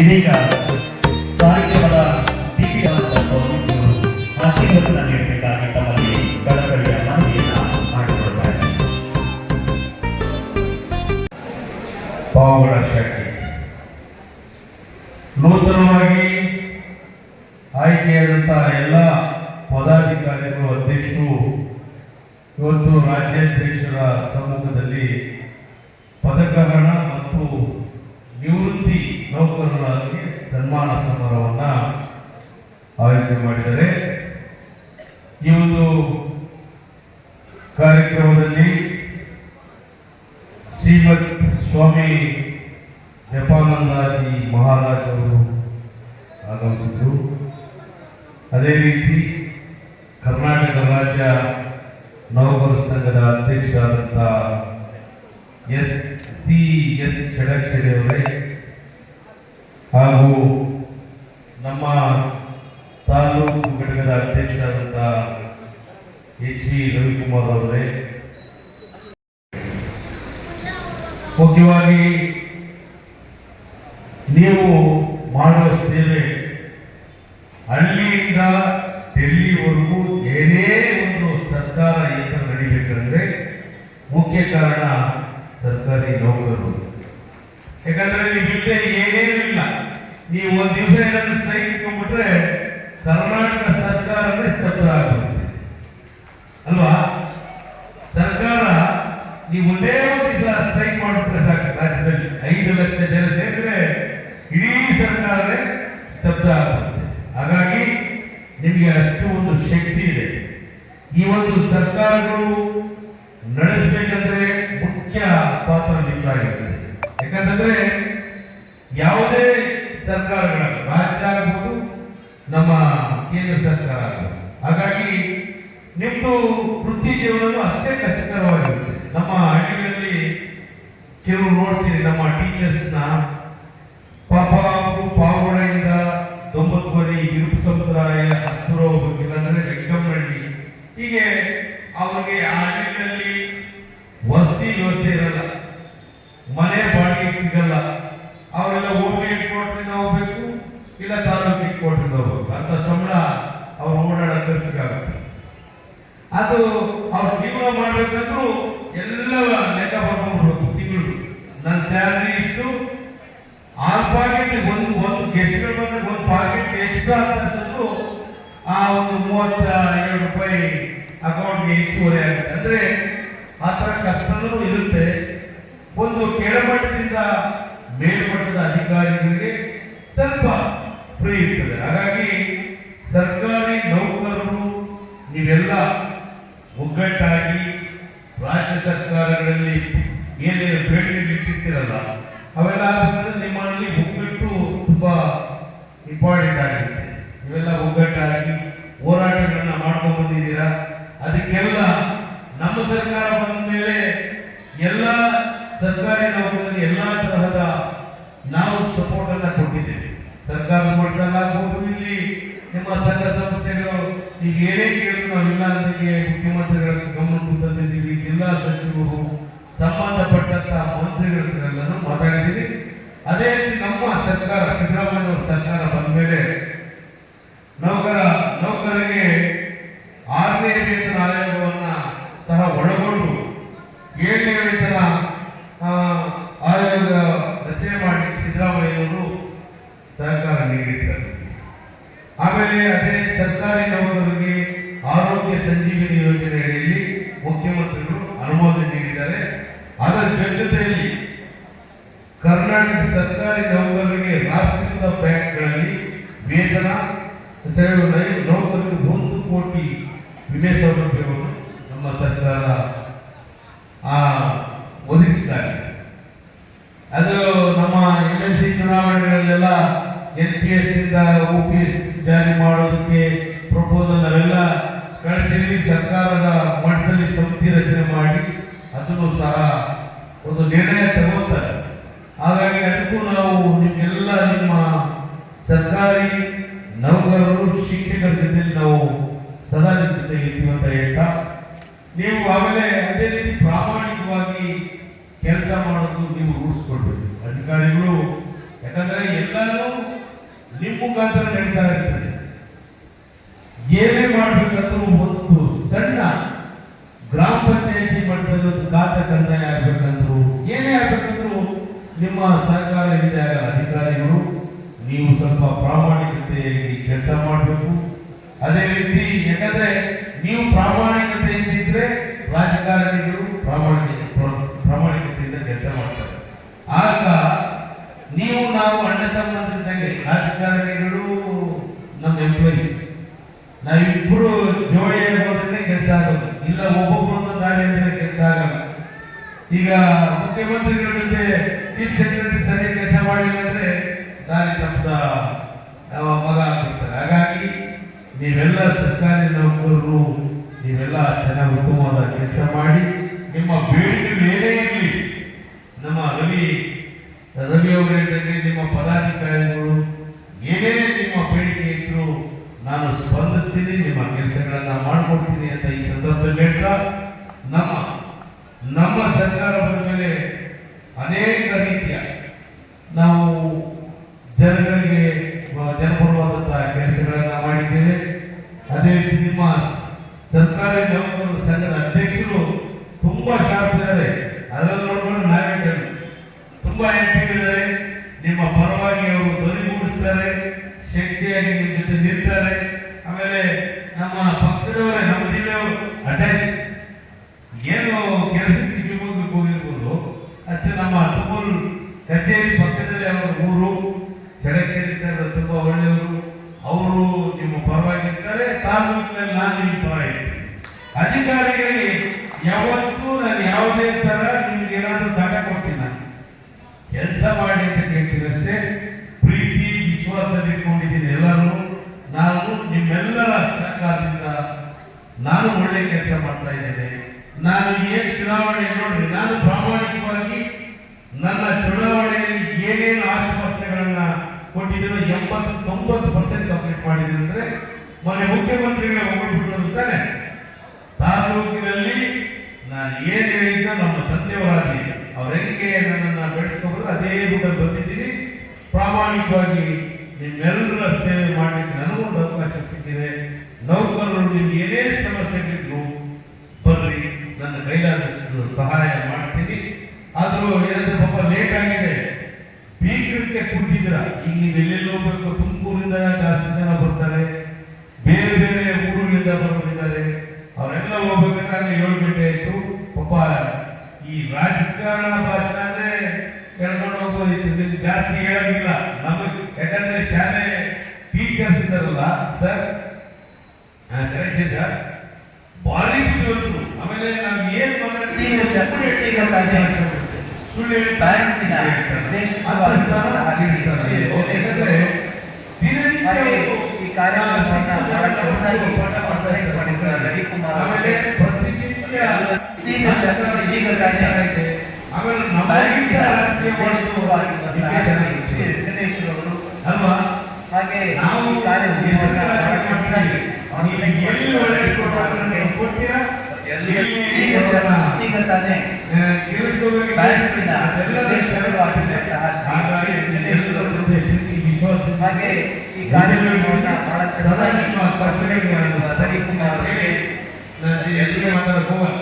ಇದೀಗ ಸಾಹಿತ್ಯದ ಆಶೀರ್ವಚನ ನೀಡಬೇಕಾಗಿ ತಮ್ಮಲ್ಲಿ ಕಳಕಳಿಯ ಮನವಿಯನ್ನು ಮಾಡಿಕೊಳ್ತಾರೆ. ಪಾವಗಡ ಶಾಖೆ ನೂತನವಾಗಿ ಆಯ್ಕೆಯಾದಂತಹ ಎಲ್ಲ ಪದಾಧಿಕಾರಿಗಳು, ಅಧ್ಯಕ್ಷರು ಇವತ್ತು ರಾಜ್ಯಾಧ್ಯಕ್ಷರ ಸಮ್ಮುಖದಲ್ಲಿ ಪದಗ್ರಹಣ ಮತ್ತು ನಿವೃತ್ತಿ ನೌಕರರಿಗೆ ಸನ್ಮಾನ ಸಮಾರಂಭವನ್ನು ಆಯೋಜನೆ ಮಾಡಿದ್ದಾರೆ. ಈ ಒಂದು ಕಾರ್ಯಕ್ರಮದಲ್ಲಿ ಶ್ರೀಮತ್ ಸ್ವಾಮಿ ಜಪಾನಂದಾಜಿ ಮಹಾರಾಜ್ ಅವರು ಆಗಮಿಸಿದರು. ಅದೇ ರೀತಿ ಕರ್ನಾಟಕ ರಾಜ್ಯ ನೌಕರ ಸಂಘದ ಅಧ್ಯಕ್ಷರಾದಂಥ ಎಸ್ ಷಡಕ್ಷರಿ ಅವರೇ ಹಾಗೂ ನಮ್ಮ ತಾಲೂಕು ಘಟಕದ ಅಧ್ಯಕ್ಷರಾದಂಥ ವಿ ರವಿಕುಮಾರ್ ಅವರೇ, ಮುಖ್ಯವಾಗಿ ನೀವು ಮಾಡುವ ಸೇವೆ ಹಳ್ಳಿಯಿಂದ ಡೆಲ್ಲಿವರೆಗೂ ಏನೇ ಒಂದು ಸರ್ಕಾರ ಯಂತ್ರ ನಡಿಬೇಕಂದ್ರೆ ಮುಖ್ಯ ಕಾರಣ ಸರ್ಕಾರಿ ನೌಕರರು. ಯಾಕಂದ್ರೆ ನಿಮ್ಮಿಂದ ಏನೇನೂ ಇಲ್ಲ. ನೀವು ಒಂದು ದಿವಸ ಏನಾದರೂ ಸ್ಟ್ರೈಕ್ ಇಟ್ಕೊಂಡ್ಬಿಟ್ರೆ ಕರ್ನಾಟಕ ಸರ್ಕಾರವೇ ಸ್ತಬ್ಧ ಆಗುತ್ತೆ ಅಲ್ವಾ? ಸರ್ಕಾರ ನೀವು ಒಂದೇ ಒಂದು ದಿವಸ ಸ್ಟ್ರೈಕ್ ಮಾಡಿಬಿಟ್ರೆ ಸಾಕು, ರಾಜ್ಯದಲ್ಲಿ 5 ಲಕ್ಷ ಜನ ಸೇರಿದ್ರೆ ಇಡೀ ಸರ್ಕಾರವೇ ಸ್ತಬ್ಧ ಆಗುತ್ತೆ. ಹಾಗಾಗಿ ನಿಮಗೆ ಅಷ್ಟು ಒಂದು ಶಕ್ತಿ ಇದೆ. ಈ ಒಂದು ಸರ್ಕಾರಗಳು ನಡೆಸಬೇಕಂದ್ರೆ ಮುಖ್ಯ ಪಾತ್ರ ನಿಮ್ಮದಾಗಿರುತ್ತೆ. ಯಾಕಂತಂದ್ರೆ ಯಾವುದೇ ಸರ್ಕಾರಗಳ ರಾಜ್ಯ ಆಗ್ಬೋದು, ನಮ್ಮ ಕೇಂದ್ರ ಸರ್ಕಾರ ಆಗ್ಬೋದು, ಹಾಗಾಗಿ ನಿಮ್ದು ವೃತ್ತಿ ಜೀವನವೂ ಅಷ್ಟೇ ಕಷ್ಟಕರವಾಗಿರುತ್ತೆ. ನಮ್ಮ ಹಳ್ಳಿಗಳಲ್ಲಿ ಕೆಲವರು ನೋಡ್ತೀರಿ, ನಮ್ಮ ಟೀಚರ್ಸ್ನ ಪಾಪ ಅವರು ಪಾವಗಡೆಯಿಂದ ದೊಂಬತ್ವರಿ, ಇರುಪು ಸಮುದಾಯ, ಅಷ್ಟೂರು ಹೋಗ್ಬೇಕಿಲ್ಲ ಅಂದ್ರೆ ಲೆಕ್ಕಮಳ್ಳಿ, ಹೀಗೆ ಅವರಿಗೆ ಆ ಹಳ್ಳಿಗಳಲ್ಲಿ ವಸತಿ ವ್ಯವಸ್ಥೆ ಇರಲ್ಲ, ಮನೆ ಬಾಡಿಗೆ ಸಿಗಲ್ಲ. ಅವರೆಲ್ಲ ಹೋಗಿ ಹೆಡ್ಕ್ವಾರ್ಟರ್ನಿಂದ ಹೋಗ್ಬೇಕು, ಇಲ್ಲ ತಾಲೂಕು ಹೆಡ್ಕ್ವಾರ್ಟರ್ನಿಂದ ಹೋಗ್ಬೇಕು. ಅಂತ ಸಂಬಳ ಅವ್ರು ಓಡಾಡೋ ಖರ್ಚಿಗಾಗುತ್ತೆ. ಅದು ಅವ್ರ ಜೀವನ ಮಾಡ್ಬೇಕಂದ್ರೂ ಎಲ್ಲ ಲೆಕ್ಕ ಬರ್ಕೊಂಡ್ಬಿಡ್ಬೇಕು. ತಿಂಗಳು ನನ್ನ ಸ್ಯಾಲರಿ ಇಷ್ಟು, ಆಲ್ ಪಾಕೆಟ್ ಒಂದು ಗೆಸ್ಟ್ಗಳು ಬಂದಾಗ ಒಂದು ಪಾಕೆಟ್ ಎಕ್ಸ್ಟ್ರಾ ಅಂತ ಆ ಒಂದು 32 ರೂಪಾಯಿ ಅಕೌಂಟ್ಗೆ ಹೆಚ್ಚುವರಿ ಆಗುತ್ತೆ. ಅಂದ್ರೆ ಆ ಥರ ಕಷ್ಟನೂ ಇರುತ್ತೆ. ಒಂದು ಕೆಳಮಟ್ಟದಿಂದ ಮೇಲ್ಮಟ್ಟದ ಅಧಿಕಾರಿಗಳಿಗೆ ಸ್ವಲ್ಪ ಫ್ರೀ ಇರ್ತದೆ. ಹಾಗಾಗಿ ಸರ್ಕಾರಿ ನೌಕರರು ನೀವೆಲ್ಲ ಒಗ್ಗಟ್ಟಾಗಿ ರಾಜ್ಯ ಸರ್ಕಾರಗಳಲ್ಲಿ ಏನೇನು ಬೇಡಿಕೆ ಇಟ್ಟಿರ್ತೀರಲ್ಲ ಅವೆಲ್ಲ ಆಗಬೇಕಂದ್ರೆ ನಿಮ್ಮಲ್ಲಿ ಒಗ್ಗಟ್ಟು ತುಂಬಾ ಇಂಪಾರ್ಟೆಂಟ್ ಆಗಿರುತ್ತೆ. ನೀವೆಲ್ಲ ಒಗ್ಗಟ್ಟಾಗಿ ಹೋರಾಟಗಳನ್ನ ಮಾಡ್ಕೊಂಡು ಬಂದಿದ್ದೀರಾ. ಅದಕ್ಕೆಲ್ಲ ನಮ್ಮ ಸರ್ಕಾರ ಬಂದ ಮೇಲೆ ಎಲ್ಲ ಸರ್ಕಾರಿ ನೌಕರರಿಗೆ ಎಲ್ಲ ತರಹದ ನಾವು ಸಪೋರ್ಟ್ ಅನ್ನ ಕೊಟ್ಟಿದ್ದೇವೆ. ಸರ್ಕಾರದ ಮಟ್ಟದಲ್ಲಾಗಬಹುದು, ಇಲ್ಲಿ ನಿಮ್ಮ ಸಂಘ ಸಂಸ್ಥೆಗಳು ಈಗ ಏನೇ ಕೇಳಿದ್ರು ನಾವು ಇಲ್ಲ ಅನ್ನೋದಕ್ಕೆ ಮುಖ್ಯಮಂತ್ರಿಗಳ ಗಮನಕ್ಕೆ ತಂದಿದ್ದೀವಿ. ಜಿಲ್ಲಾ ಸಚಿವರು, ಸಂಬಂಧಪಟ್ಟಂತಹ ಮಂತ್ರಿಗಳೆಲ್ಲರೂ ಮಾತಾಡಿದ್ದೀವಿ. ಅದೇ ರೀತಿ ನಮ್ಮ ಸರ್ಕಾರ, ಸಿದ್ದರಾಮಯ್ಯ ಸರ್ಕಾರ ಬಂದ ಮೇಲೆ ನೌಕರರಿಗೆ 6ನೇ ವೇತನ ಆಯೋಗವನ್ನ ಸಹ ಒಳಗೊಂಡು 7ನೇ ವೇತನ ಆಯೋಗ ರಚನೆ ಮಾಡಿ ಸಿದ್ದರಾಮಯ್ಯವರು ಸಹಕಾರ ನೀಡಿದ್ದಾರೆ. ಆಮೇಲೆ ಅದೇ ಸರ್ಕಾರಿ ನೌಕರರಿಗೆ ಆರೋಗ್ಯ ಸಂಜೀವಿನಿ ಯೋಜನೆ ಅಡಿಯಲ್ಲಿ ಮುಖ್ಯಮಂತ್ರಿಗಳು ಅನುಮೋದನೆ ನೀಡಿದ್ದಾರೆ. ಅದರ ಜೊತೆಯಲ್ಲಿ ಕರ್ನಾಟಕ ಸರ್ಕಾರಿ ನೌಕರರಿಗೆ ರಾಷ್ಟ್ರೀಕೃತ ಬ್ಯಾಂಕ್ಗಳಲ್ಲಿ ವೇತನ ನೌಕರರಿಗೆ 1 ಕೋಟಿ ವಿಮೆ ಸೌಲಭ್ಯವನ್ನು ನಮ್ಮ ಸರ್ಕಾರ ಒದಗಿಸಿದ್ದಾರೆ. ಅದು ನಮ್ಮ MLC ಚುನಾವಣೆಗಳಲ್ಲೆಲ್ಲ NPS ಇಂದ OPS ಜಾರಿ ಮಾಡೋದಕ್ಕೆ ಪ್ರಪೋಸಲ್ ಅವೆಲ್ಲ ಕಳಿಸಿದ್ವಿ. ಸರ್ಕಾರದ ಮಟ್ಟದಲ್ಲಿ ಸಮಿತಿ ರಚನೆ ಮಾಡಿ ಅದನ್ನು ಸಹ ಒಂದು ನಿರ್ಣಯ ತಗೋತಾರೆ. ಹಾಗಾಗಿ ಅದಕ್ಕೂ ನಾವು ನಿಮಗೆಲ್ಲ ನಿಮ್ಮ ಸರ್ಕಾರಿ ನೌಕರರು, ಶಿಕ್ಷಕರ ಜೊತೆ ನಾವು ಸದಾ ನಿಮ್ಮ ಜೊತೆ ಇರ್ತೀವಿ ಅಂತ ಹೇಳ್ತಾ, ನೀವು ಆಮೇಲೆ ಅದೇ ರೀತಿ ಪ್ರಾಮಾಣಿಕವಾಗಿ ಕೆಲಸ ಮಾಡೋದು ನೀವು ರೂಢಿಸ್ಕೊಳ್ಬೇಕು. ಅಧಿಕಾರಿಗಳು ಯಾಕಂದ್ರೆ ಎಲ್ಲರೂ ನಿಮ್ಮ ಮುಖಾಂತರ ನಡೀತಾ ಇರ್ತದೆ. ಏನೇ ಮಾಡ್ಬೇಕಂದ್ರೂ ಒಂದು ಸಣ್ಣ ಗ್ರಾಮ ಪಂಚಾಯತಿ ಮಟ್ಟದಲ್ಲಿ ಒಂದು ಖಾತೆ ಕಂದಾಯ ಆಗ್ಬೇಕಂದ್ರು, ಏನೇ ಆಗ್ಬೇಕಂದ್ರು ನಿಮ್ಮ ಸಹಕಾರ ಇದೆ. ಅಧಿಕಾರಿಗಳು ನೀವು ಸ್ವಲ್ಪ ಪ್ರಾಮಾಣಿಕತೆಯಾಗಿ ಕೆಲಸ ಮಾಡಬೇಕು. ಅದೇ ರೀತಿ ಯಾಕಂದ್ರೆ ನೀವು ಪ್ರಾಮಾಣಿಕತೆ ಇದ್ದಿದ್ರೆ ರಾಜಕಾರಣಿಗಳು ಪ್ರಾಮಾಣಿಕತೆಯಿಂದ ಕೆಲಸ ಮಾಡ್ತಾರೆ. ಆಗ ನೀವು ನಾವು ಅಣ್ಣ ತಮ್ಮಂದಿದ್ದಂಗೆ, ರಾಜಕಾರಣಿಗಳು ನಮ್ಮ ಎಂಪ್ಲಾಯೀಸ್, ನಾವಿಬ್ಬರು ಜೋಡಿ ಹೋದ್ರೆ ಕೆಲಸ ಆಗೋದು, ಇಲ್ಲ ಒಬ್ಬೊಬ್ಬರೊಂದು ದಾಳಿ ಅಂದ್ರೆ ಕೆಲಸ ಆಗಲ್ಲ. ಈಗ ಮುಖ್ಯಮಂತ್ರಿಗಳ ಜೊತೆ ಚೀಫ್ ಸೆಕ್ರೆಟರಿ ಸರಿ ಕೆಲಸ ಮಾಡಿಲ್ಲ ಅಂದ್ರೆ ದಾರಿ ತಪ್ಪದ ಮಗ ಆಗ್ಬಿಡ್ತಾರೆ. ಹಾಗಾಗಿ ನೀವೆಲ್ಲ ಸರ್ಕಾರಿ ನೌಕರರು, ನೀವೆಲ್ಲ ಚೆನ್ನಾಗಿ ಉತ್ತಮವಾದ ಕೆಲಸ ಮಾಡಿ, ನಿಮ್ಮ ಬೇಡಿಕೆಗಳು ಏನೇ ಇರಲಿ, ನಮ್ಮ ರವಿ ಅವರು ಹೇಳಿದಂಗೆ ನಿಮ್ಮ ಪದಾಧಿಕಾರಿಗಳು ಏನೇ ನಿಮ್ಮ ಬೇಡಿಕೆ ಇದ್ರು ನಾನು ಸ್ಪಂದಿಸ್ತೀನಿ, ನಿಮ್ಮ ಕೆಲಸಗಳನ್ನ ಮಾಡಿಕೊಡ್ತೀನಿ ಅಂತ ಈ ಸಂದರ್ಭದಲ್ಲಿ ಹೇಳ್ತಾ, ನಮ್ಮ ಸರ್ಕಾರ ಬಂದ ಮೇಲೆ ಅನೇಕ ರೀತಿಯ ನಾವು ಜನಗಳಿಗೆ ಜನಪರವಾದಂತಹ ಕೆಲಸಗಳನ್ನ ಮಾಡಿದ್ದೇವೆ. ಅದೇ ರೀತಿ ನಿಮ್ಮ ಸರ್ಕಾರಿ ನೌಕರರ ಸಂಘದ ಅಧ್ಯಕ್ಷರು ತುಂಬಾ ಶಾರ್ಪ್ ಇದ್ದಾರೆ. ಅದನ್ನು ನೋಡ್ಕೊಂಡು ನಾವೇ ತುಂಬಾ ಆಕ್ಟಿವ್ ಇದ್ದಾರೆ. ನಿಮ್ಮ ಪರವಾಗಿ ಅವರು ಧ್ವನಿಗೂಡಿಸ್ತಾರೆ, ಶಕ್ತಿಯಾಗಿ ನಿಮ್ಮ ಜೊತೆ ನಿಲ್ತಾರೆ. ಆಮೇಲೆ ನಮ್ಮ ಪಕ್ಕದವರೇ, ನಮ್ಮ ಜಿಲ್ಲೆಯವರು ಅಟ್ಯಾಚ್ ಏನು ಕೆಲಸಕ್ಕೆ ಶಿವಮೊಗ್ಗಕ್ಕೆ ಹೋಗಿರ್ಬೋದು, ಅಷ್ಟೇ ನಮ್ಮ ತುಮೂರು ಕಚೇರಿ ಪಕ್ಕದಲ್ಲಿ ಅವರ ಊರು. ಷಡಕ್ಷರಿ ಸರ್ ತುಂಬಾ ಒಳ್ಳೆಯವರು, ಅವರು ನಿಮ್ಮ ಪರವಾಗಿರ್ತಾರೆ. ತಾಲೂಕಿನಲ್ಲಿ ನಾನು ನಿಮ್ಮ ಪರ ಇರ್ತೀನಿ. ಅಧಿಕಾರಿಗಳಿಗೆ ಯಾವತ್ತೂ ನಾನು ಯಾವುದೇ ತರ ನಿಮ್ಗೆ ಏನಾದರೂ ದಾಟ ಕೊಡ್ತೀನಿ, ನಾನು ಕೆಲಸ ಮಾಡಿ ಅಂತ ಕೇಳ್ತೀನಿ ಅಷ್ಟೇ. ಪ್ರೀತಿ ವಿಶ್ವಾಸದಲ್ಲಿ ಇಟ್ಕೊಂಡಿದ್ದೀನಿ ಎಲ್ಲರೂ. ನಾನು ನಿಮ್ಮೆಲ್ಲರ ಸಹಕಾರದಿಂದ ನಾನು ಒಳ್ಳೆ ಕೆಲಸ ಮಾಡ್ತಾ ಇದ್ದೇನೆ. ನಾನು ಏನು ಚುನಾವಣೆ ನೋಡ್ರಿ, ನಾನು ಪ್ರಾಮಾಣಿಕವಾಗಿ ನನ್ನ ಚುನಾವಣೆಯಲ್ಲಿ ಏನೇನು ಆಶ್ವಾಸನೆಗಳನ್ನ ಕೊಟ್ಟಿದ್ದೀನೋ 80-90% ಕಂಪ್ಲೀಟ್ ಮಾಡಿದ್ದೀನಿ. ಅಂದ್ರೆ ಮೊನ್ನೆ ಮುಖ್ಯಮಂತ್ರಿಗಳ ಹೋಗ್ಬಿಟ್ಟು ತಾನೆ, ತಾಲೂಕಿನಲ್ಲಿ ನಾನು ಏನ್ ಹೇಳಿದ್ನೋ ನಮ್ಮ ತಂದೆಯವರಾಗಿ ಅವ್ರ ಹೆಂಗೆ ನನ್ನನ್ನು ಬೆಳೆಸ್ಕೊಂಡು ಅದೇ ರೂಟಲ್ಲಿ ಬಂದಿದ್ದೀನಿ. ಪ್ರಾಮಾಣಿಕವಾಗಿ ನಿಮ್ಮೆಲ್ಲರ ಸೇವೆ ಮಾಡಲಿಕ್ಕೆ ನನಗೊಂದು ಅವಕಾಶ ಸಿಕ್ಕಿದೆ. ನೌಕರರು ನಿಮ್ಗೆ ಏನೇ ಸಮಸ್ಯೆಗಳಿದ್ರು ಬರ್ರಿ, ನನ್ನ ಕೈಲಾದಷ್ಟು ಸಹಾಯ ಮಾಡ್ತೀನಿ. ಆದ್ರೂ ಏನಾದ್ರೂ ಪಾಪ ಲೇಟ್ ಆಗಿದೆ, ಬೀಗಕ್ಕೆ ಕೊಟ್ಟಿದ್ದೀರ. ಈಗ ನೀವು ಎಲ್ಲೆಲ್ಲಿ ಹೋಗ್ಬೇಕು, ತುಮಕೂರಿಂದ ಜಾಸ್ತಿ ಜನ ಬರ್ತಾರೆ, ಬೇರೆ ಬೇರೆ ಊರುಗಳಿಂದ ಬರೋರಿದ್ದಾರೆ. ಅವರೆಲ್ಲ ಹೋಗ್ಬೇಕಾದ್ರೆ 7 ಗಂಟೆ ಆಯ್ತು. ಪಾಪ ಈ ರಾಜಕಾರಣ ಭಾಷಣ ಅಂದ್ರೆ ಹೇಳ್ಕೊಂಡು ಹೋಗ್ಬೋದಿತ್ತು, ನಿಮ್ಗೆ ಜಾಸ್ತಿ ಹೇಳೋದಿಲ್ಲ ನಮಗೆ. ಯಾಕಂದ್ರೆ ಶಾಲೆ ಟೀಚರ್ಸ್ ಇದ್ದಾರಲ್ಲ ಸರ್, ಸರ್ ಭಾರಿ ಬುದ್ಧಿವಂತರು. ಆಮೇಲೆ ನಾವು ಏನ್ ಸುಳ್ಳು ಈ ಕಾರ್ಯಕ್ರಮವನ್ನು ಅಲ್ವಾ? ಹಾಗೆ ನಾವು ಈಗ ತಾನೇ ಹಾಗೆ ಈ ಕಾರ್ಯಕ್ರಮವನ್ನು ಬಹಳ ಚೆನ್ನಾಗಿ ಮಾತಾಡಕ್ ಹೋಗಲ್ಲ.